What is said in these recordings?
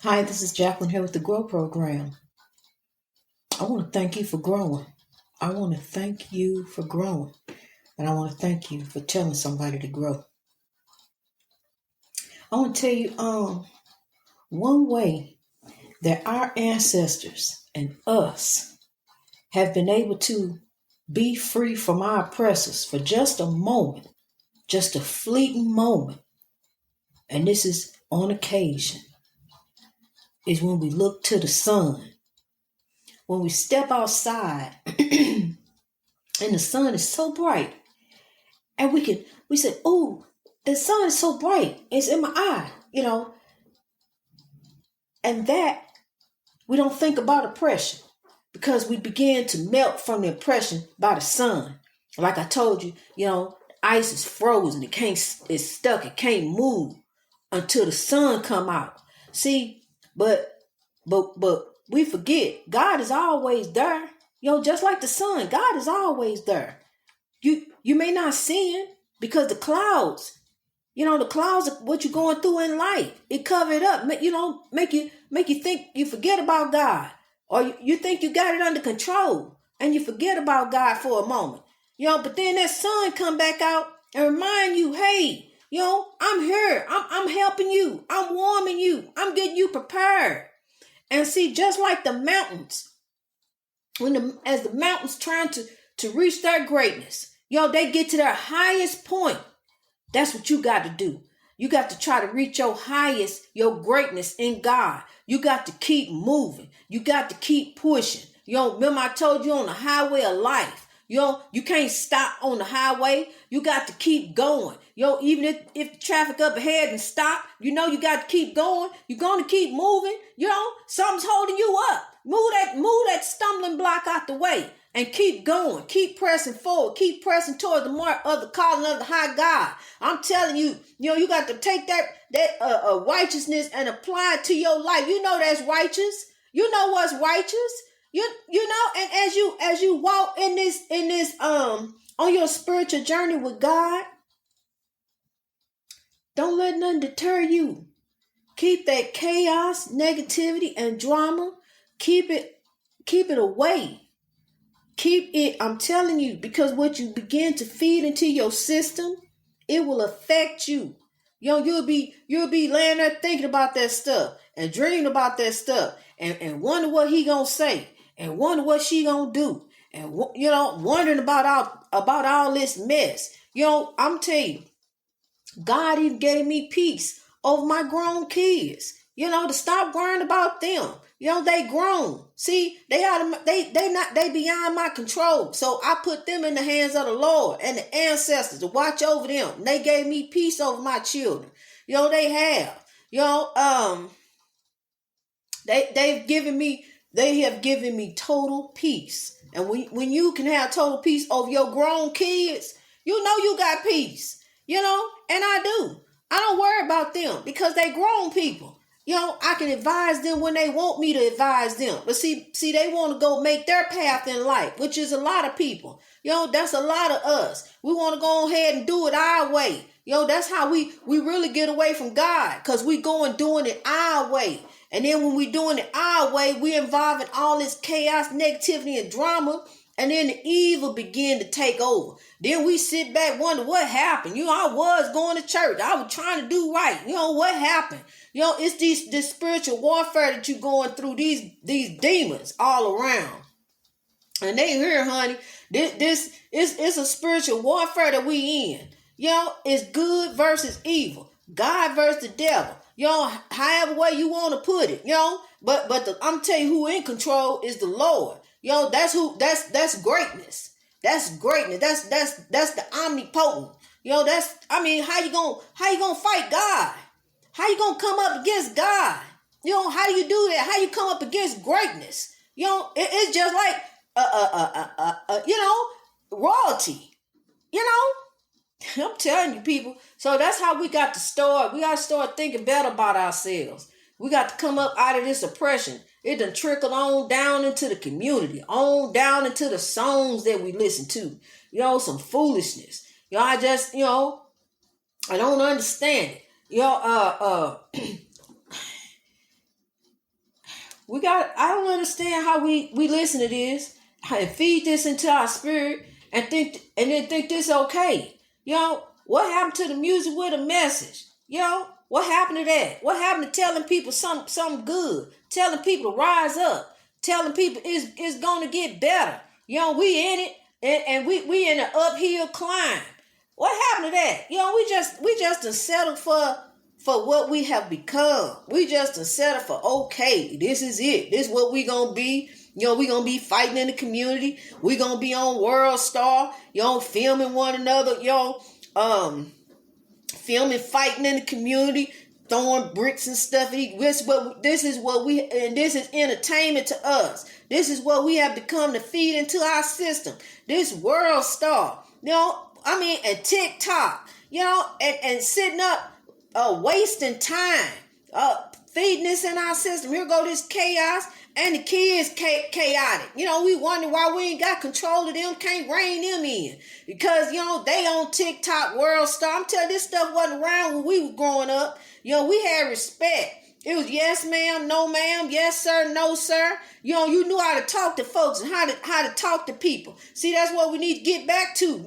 Hi, this is Jacqueline here with the GROW program. I want to thank you for growing. I want to thank you for growing. And I want to thank you for telling somebody to grow. I want to tell you one way that our ancestors and us have been able to be free from our oppressors for just a moment, just a fleeting moment. And this is on occasion, is when we look to the sun. When we step outside and the sun is so bright, and we said, oh, the sun is so bright, it's in my eye, and that we don't think about oppression because we begin to melt from the oppression by the sun. Like I told you, ice is frozen, it's stuck, it can't move until the sun come out. See, but we forget God is always there. Just like the sun, God is always there. You may not see him because the clouds, the clouds are what you're going through in life. It cover it up, make you think you forget about God, or you think you got it under control and you forget about God for a moment. But then that sun come back out and remind you, hey, I'm here. I'm helping you. I'm warming you. I'm getting you prepared. And see, just like the mountains, as the mountains trying to reach their greatness, they get to their highest point. That's what you got to do. You got to try to reach your highest, your greatness in God. You got to keep moving. You got to keep pushing. Remember I told you on the highway of life. You can't stop on the highway. You got to keep going. Even if the traffic up ahead and stop, you got to keep going. You're going to keep moving. Something's holding you up. Move that stumbling block out the way and keep going. Keep pressing forward. Keep pressing toward the mark of the calling of the high God. I'm telling you, you got to take that righteousness and apply it to your life. That's righteous. What's righteous. And as you walk in this on your spiritual journey with God, don't let nothing deter you. Keep that chaos, negativity, and drama. Keep it away. Keep it, I'm telling you, because what you begin to feed into your system, it will affect you. You'll be laying there thinking about that stuff and dreaming about that stuff and wonder what he gonna say and wonder what she gonna do and wondering about all this mess. I'm telling you, God even gave me peace over my grown kids. To stop worrying about them. They grown. See, they beyond my control. So I put them in the hands of the Lord and the ancestors to watch over them. And they gave me peace over my children. They have. They have given me total peace. And when you can have total peace over your grown kids, you got peace. And I do. I don't worry about them because they grown people. I can advise them when they want me to advise them. But see, they want to go make their path in life, which is a lot of people. That's a lot of us. We want to go ahead and do it our way. That's how we really get away from God, because we going doing it our way. And then when we doing it our way, we involving all this chaos, negativity, and drama. And then the evil begin to take over. Then we sit back, wonder what happened. I was going to church. I was trying to do right. What happened? It's this spiritual warfare that you're going through, these demons all around. And they here, honey. This is a spiritual warfare that we in. It's good versus evil. God versus the devil. However way you want to put it. But I'm telling you, who in control is the Lord. That's greatness. That's greatness. That's the omnipotent. How you gonna fight God? How you gonna come up against God? How do you do that? How you come up against greatness? It's just like royalty. I'm telling you, people. So that's how we got to start. We got to start thinking better about ourselves. We got to come up out of this oppression. It done trickled on down into the community, on down into the songs that we listen to. Some foolishness. I just, I don't understand it. I don't understand how we listen to this and feed this into our spirit and then think this okay. What happened to the music with a message? What happened to that? What happened to telling people something good? Telling people to rise up. Telling people it's gonna get better. We in it and we in an uphill climb. What happened to that? We just done settled for what we have become. We just done settled for, okay, this is it. This is what we gonna be. We gonna be fighting in the community. We gonna be on World Star, filming one another, filming, fighting in the community, throwing bricks and stuff. This is entertainment to us. This is what we have become to feed into our system. This World Star, and TikTok, and sitting up, wasting time, feeding this in our system. Here go this chaos, and the kids chaotic. We wonder why we ain't got control of them, can't rein them in. Because, they on TikTok, World Star. I'm telling you, this stuff wasn't around when we were growing up. We had respect. It was yes ma'am, no ma'am, yes sir, no sir. You knew how to talk to folks and how to talk to people. See, that's what we need to get back to.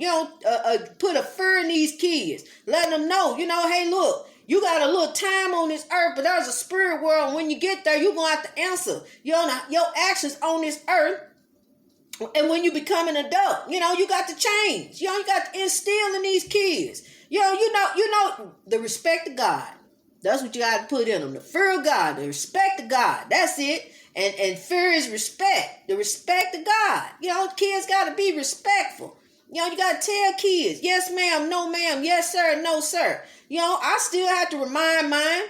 Put a fear in these kids. Letting them know, hey, look, you got a little time on this earth, but there's a spirit world. And when you get there, you're going to have to answer your actions on this earth. And when you become an adult, you got to change. You got to instill in these kids. The respect of God. That's what you got to put in them. The fear of God, the respect of God. That's it. And fear is respect. The respect of God. Kids got to be respectful. You got to tell kids, yes ma'am, no ma'am, yes sir, no sir. I still have to remind mine,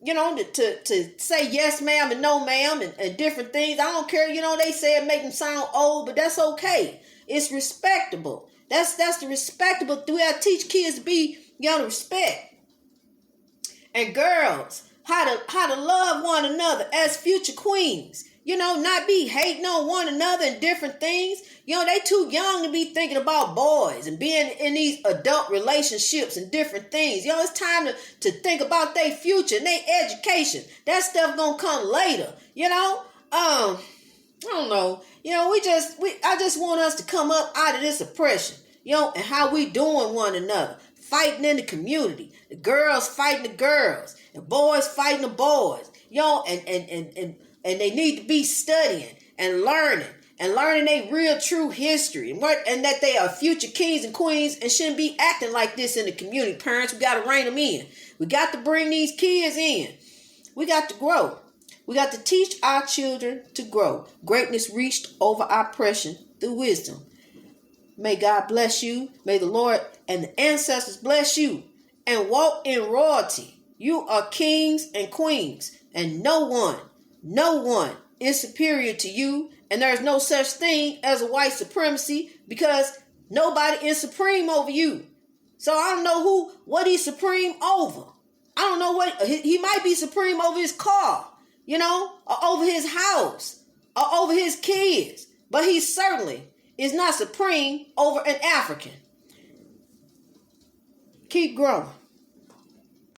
to say yes ma'am and no ma'am and different things. I don't care, they say it make them sound old, but that's okay. It's respectable. That's the respectable. We have to teach kids to be, to respect. And girls, how to love one another as future queens. Not be hating on one another and different things. They too young to be thinking about boys and being in these adult relationships and different things. It's time to think about their future and their education. That stuff gonna come later. I don't know. I just want us to come up out of this oppression. And how we doing one another. Fighting in the community. The girls fighting the girls. The boys fighting the boys. And they need to be studying and learning their real true history and that they are future kings and queens and shouldn't be acting like this in the community. Parents, we got to rein them in. We got to bring these kids in. We got to grow. We got to teach our children to grow. Greatness reached over oppression through wisdom. May God bless you. May the Lord and the ancestors bless you and walk in royalty. You are kings and queens, and no one is superior to you, and there is no such thing as a white supremacy because nobody is supreme over you. So I don't know what he's supreme over. I don't know what he might be supreme over his car, or over his house, or over his kids, but he certainly is not supreme over an African. Keep growing.